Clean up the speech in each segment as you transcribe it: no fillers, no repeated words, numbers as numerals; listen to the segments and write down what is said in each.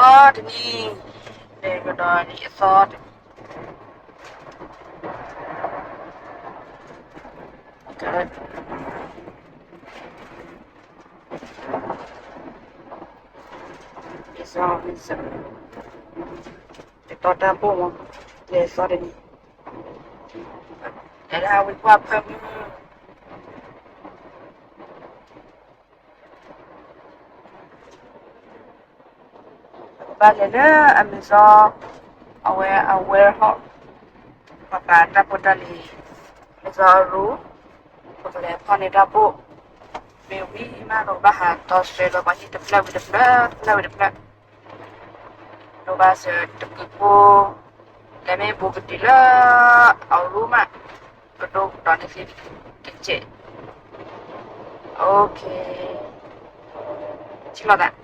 Sardini. Legodani. Sardini. Good. It's all it's the total boom. Le Sardini. And how we pop them. Balena Amazon aware hot. Papa Tapotali. It's all rule. Porque pone tapo. Baby, man, no baja. Toss it up. I need the flow with the flow. Flow with the flow. No bass. The people. Let me book it. Our room. But don't it. Kitchen. Okay. Chill that.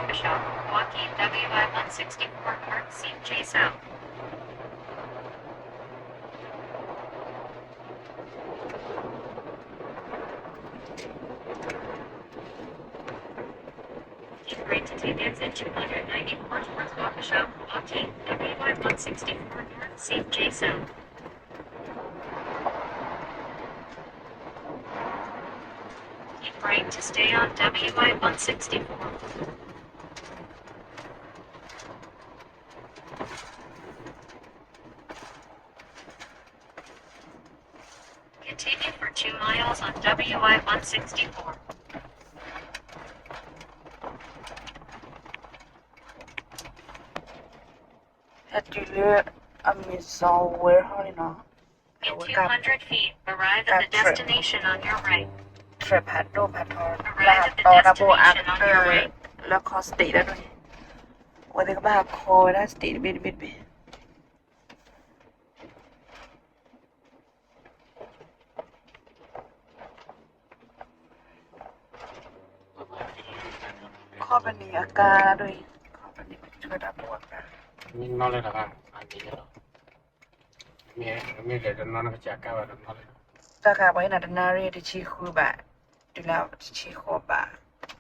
Michelle, Joaquin WI 164 North CJ South. Great to take exit 294 towards Waukesha, Joaquin WI 164 North CJ South. Keep right to stay on WI 164. Continue for 2 miles on WI 164. At you Amazon warehouse now. In 200 feet, arrive at the destination on your right. Trip had no pattern. Arrive at the destination on your right. แล้วคอสติได้ด้วยวันนี้ก็มาคอได้สติบิดคอเป็นอาการด้วยคอเป็นช่วยดับปวดนะ Mi non le davam antigelo. Mi le non che ci accava non le. ถ้าขาไว้นาดนารีที่ชีคูบะดูแล้วชีโคบะ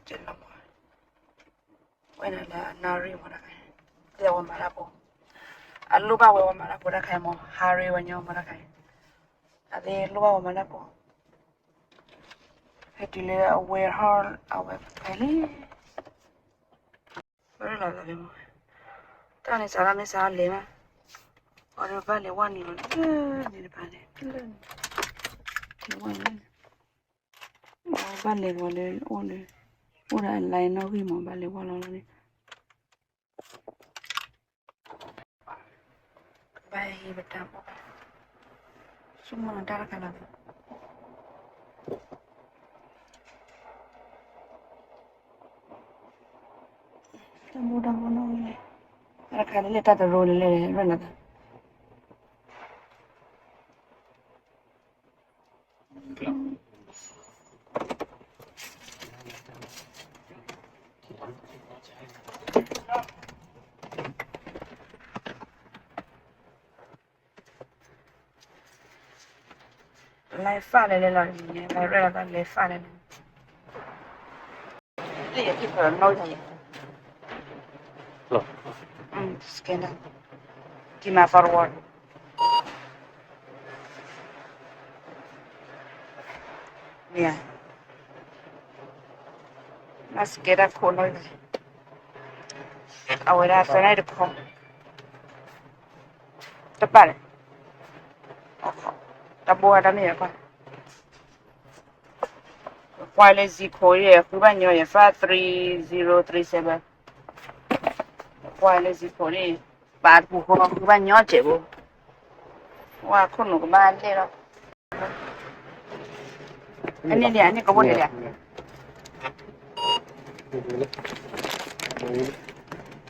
เจนละมอไว้นาละนารีมาได้เดี๋ยวมาละปุ๊อันลูกบ้าไว้มาละปุ๊ได้ใครมอฮารีวันยอมาได้ใครอันนี้ลูกบ้ามาละปุ๊ให้ดูเลยเอาเวอร์ฮอลเอาไว้ไปเลยไม่ได้ละเลยมั้งตอนนี้สาระไม่สาเลยมั้งวันนี้ไปเลยวันนี้นี่ไปเลยวันนี้บ้านเล็กวันเลยโอ้เลยโอ้ได้ไลน์นอกที่หมอบ้านเล็กวันแล้วนี่ไปไปตามสุ่มมันได้กันแล้วตามบูน้อยเลยราคาเลยตัดโรลเลยเรื่องนั้นไลฟ์ฟ้าเลยเลยเนี่ยไลฟ์เรื่องอะไรไลฟ์ฟ้าเลยนี่ที่เปิดน้อยจัง Lo. Scan that. Give me forward. Yeah. Let's get a corner. I will have to night call. The ball. The boy down here. While is the Korea, when you're 53037. While is it for me? Bad who when you're table. Why couldn't go bad later? And then I go there.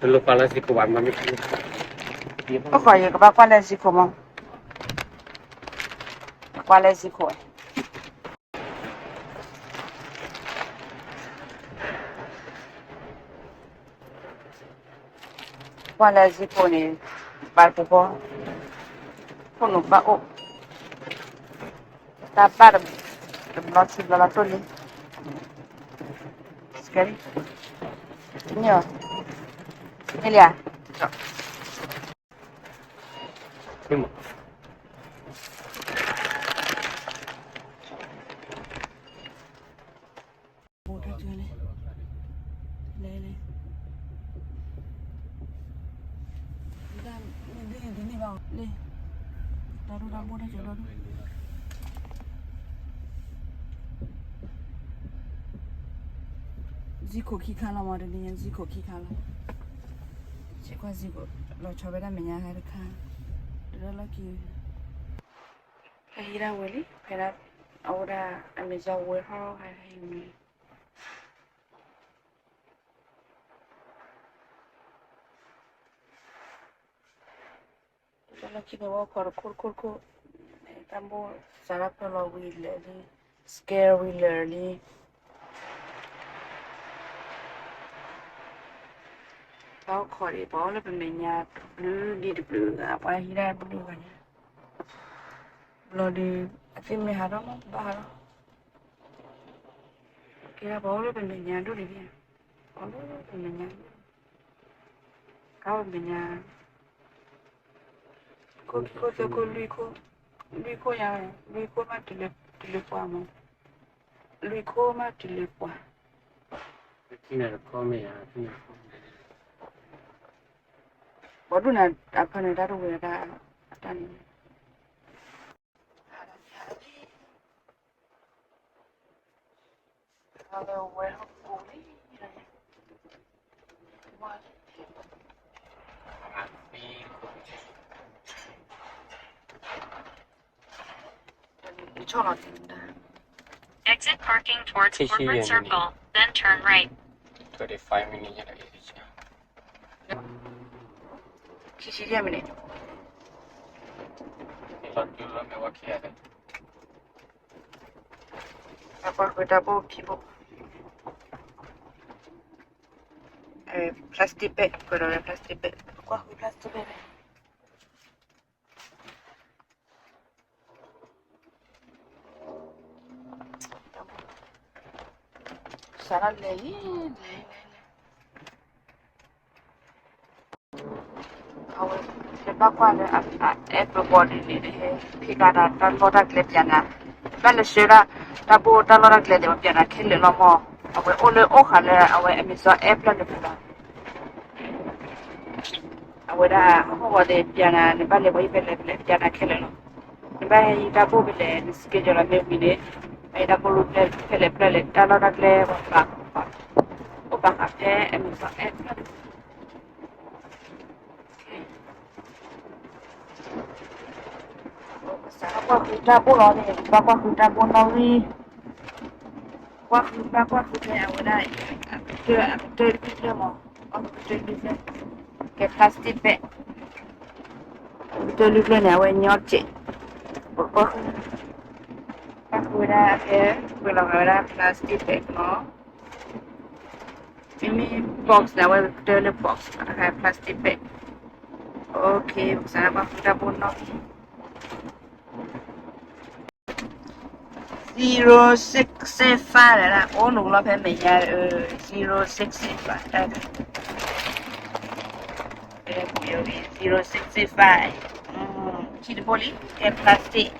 Lo pala si ko mami. Okay, you go back while is it come on. While is it going? While is it going? Bad people. Couldn't back up. That bad. The blood sugar, Scary. Yeah. 没了，对吗？我这这里，来来，你看你吧，来，打不的就打。Zico qui cala ma de ni Zico qui cala. C'est quoi Zico? Lo chobe da menya ha de kan. De la ki. Hira weli, pera ahora ameza we ha ha ni. De la ki de wa kor. Tambo sarap lo wi le li. Scary le. Bao khỏi bỏ là mình nhà blue đi được blue à qua hira blue cả nhà lo đi phim này hả đó ba hả đó kia bỏ là mình nhà đó đi đi bỏ là mình nhà cao mình nhà cô cho cô lui cô nhà lui cô mà tụi qua mà lui cô mà tụi qua Khi nào có mẹ khi nào bỏ đứa nào apa này đã rồi đã tan Hello, where are you? Exit parking towards corporate circle, then turn right. 25 minutes ya dah isi. Sisi dia minit. Kalau dulu mewah kia ada. Apa kita bawa pipo? Plastik bag, kalau ada plastik bag. Aku plastik bag. Sana lagi. Awak sebab kau ada everybody ni deh. Kita ada lorak lepjana. Kalau sudah tabu lorak lepjana khele lama. Awak oleh khala awak emisa apply lepjana. Awak dah awak deh jana ni balik boleh lepjana khele lama. Ni balik tabu boleh schedule ni. Ay da bolu plele talo da gle o ba ka te em sa et sa kwa kuta bolo ni ba kwa kuta bono wi kwa kuta ya wala te mo on te dice que plastic pe te lu ne wa nyoche por Ahora bueno, ahora plastic bag, ¿no? Ini box dah, well, toilet box. Ada plastic bag. Okay, sana apa kita pun nak. 065了，我弄了盆美呀，065，065，去玻璃，给 plastic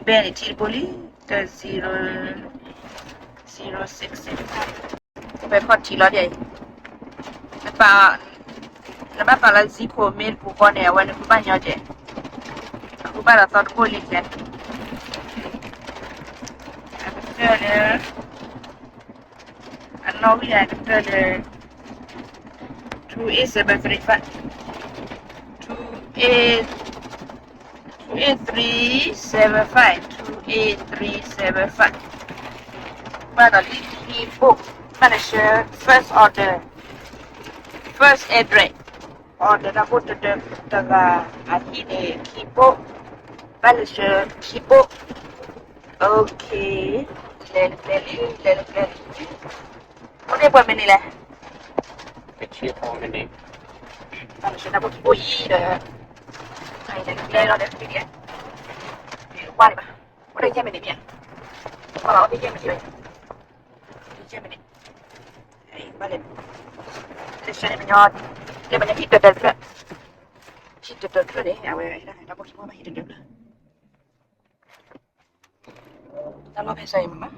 bag ni boleh ke 006 Lepas cila dia lepas la Zico mail pour qu'on ait ouais ne peut pas nyoje aku pada thought boleh kan ada ano ya ada 28735 28375 Pada di book manager first order first address order na put the ahine kipo manager kipo okay lele Ode buat meni lah Kecil pun ini. manager na put kipo dah Ay, nag-play na din yan. Wala ba? Wala yung Gemini yan. Wala ko yung Gemini yan. Gemini. Ay, balik. position in your dia banyak hit the threat. Hit the threat ni, awak dah bagi mama hit the threat. Tama pa sa mama.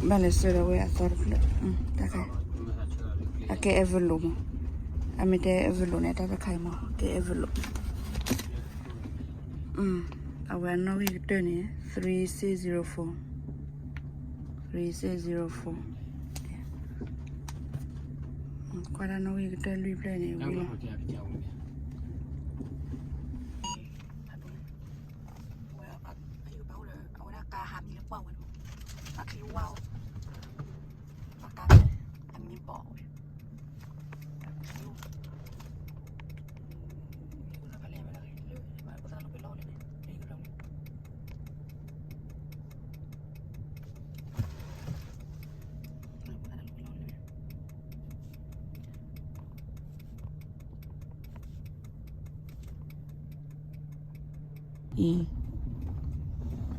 Vale, so the way I thought of it. Okay. Okay, envelope. I made the envelope. Neta the kaima. Okay, envelope. I will know we return it. 3604. 3604. Quite I know we return replay it. Đâu có kia cái chồng này. Wow. Anh như bỏ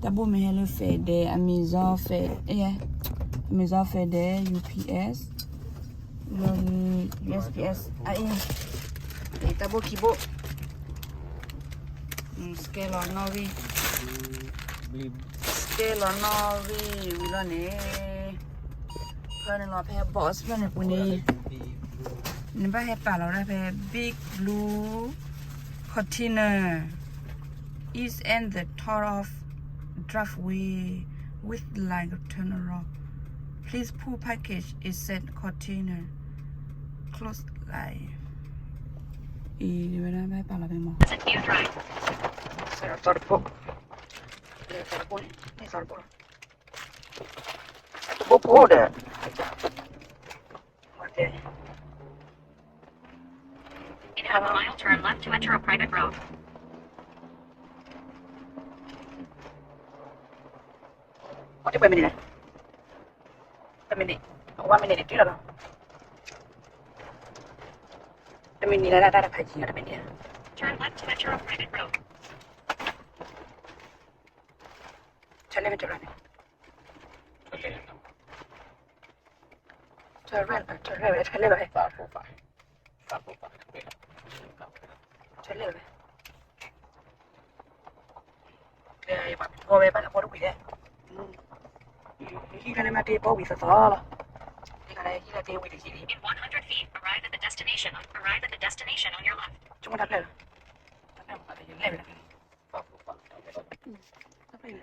D'abord, mais elle fait des Amazon fait Amazon fait des UPS, le USPS. Et d'abord qui beau, scale on Norway, scale on Norway, oui là né, là né on fait boss, là né pour né, ne pas faire pas là, on fait big blue container. Is and the top of driveway with line of turnaround. Please pull package is sent container. Close line. Y verá me para la misma. Visit View Drive. Será torpo. Será pone. Ni torpo. Tu puede. Okay. In half a mile, turn left to enter a private road. What do you mean? A minute. 1 minute. Do you know? A minute. That page. A minute. Turn left to enter a private road. Tell me to run. Turn right. Turn right. Turn left. Phạt phụ phải. Turn left. Đây, bạn ngồi về bạn có được quỷ đấy. Khi cái này mà đi bao quỷ sợ là. Thì cái này khi là đi quỷ thì gì đi. In 100 feet, arrive at the destination. Arrive at the destination on your left. Chúng ta đặt lên. Đặt lên mà thì lên. Phạt phụ phải. Đặt lên.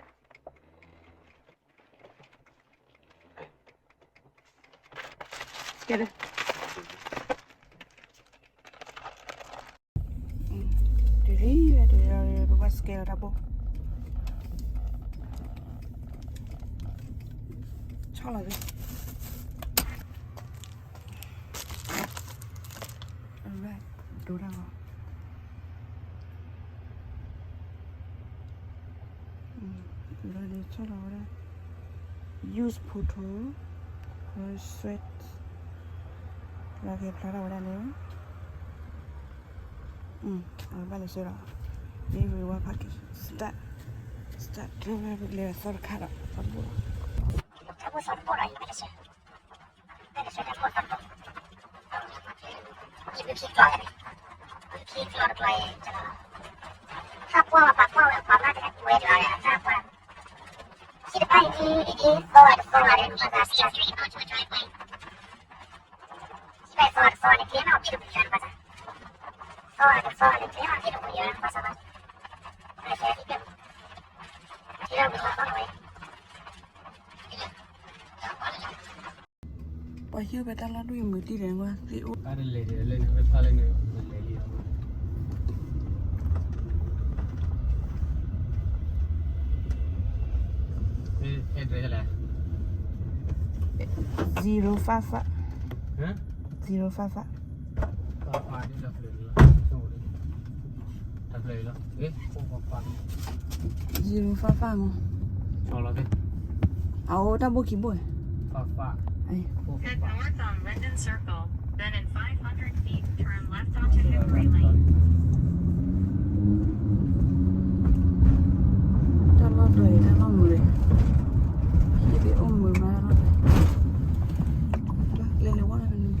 Cái đây. Đi qua scale double. Cho là gì? Alright, đồ đâu rồi? Rồi đi cho nó đây. Use photo. Rồi sweat. Là cái plata ở đây nữa. Ở đây là sửa. Everyone package. จะเริ่มไปเรียนสอนขาดอ่ะสอนบุ 他不说过来也没得事，那个学生给我放动，一个皮抓的，皮抓的抓的，知道吗？他过了把过了把那个我也抓了，他过了，现在一说完的，我把下去一把就抓回，现在说完的，别闹，别都不选了，把他，说完的，别闹，别都不选了，把他吧，那些一个，这个不说放回。 ไปเที่ยวไปตลาดด้วยมือตีแรงว่าสิโอ Ada le ne pala ne le li. เอ็ดอะไร zero five ฮะ zero five ปาที่ดับเลยแล้วโชว์เลยดับเลยแล้วเอ๊ะโอ้ปา zero five มั้ง โชว์แล้วดิ เอาดับเบิลกี่บ่อย ปา ไอ้ โอ้ Head ปา north on Linden Circle, then in 500 feet, turn left onto Hickory Lane. ตลอดเลยตลอดมือเลยพี่ไปอุ้มมือมาตลอดเลยเล่นเลยว่าอะไรมันดู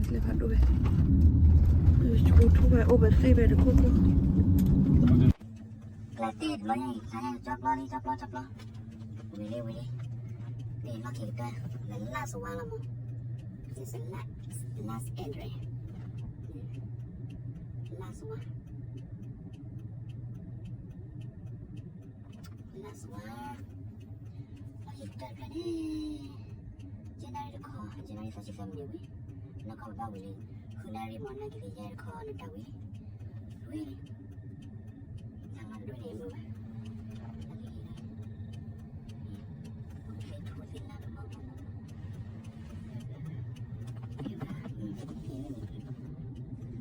เล่นพัดด้วยชูทูไปโอเบซีไปดูคู่ Gratis lo ni, saya caplo. Wili. Ni lo kita, last one lah mo. This is last entry. Last one. Lo kita kan ni. January 37 ni weh. Nak kau bawa wili. Hunari mana kita jadi kau nak tahu wili. Jangan dulu ni mo.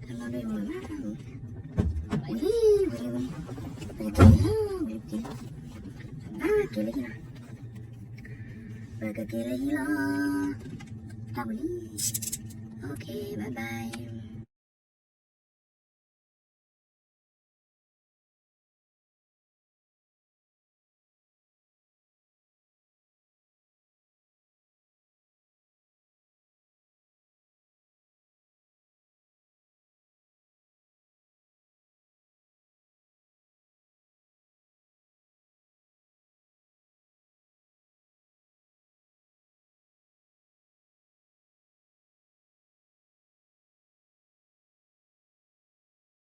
Kalau dia mana? Wih. Kira-kira. Tak boleh. Okay, bye-bye.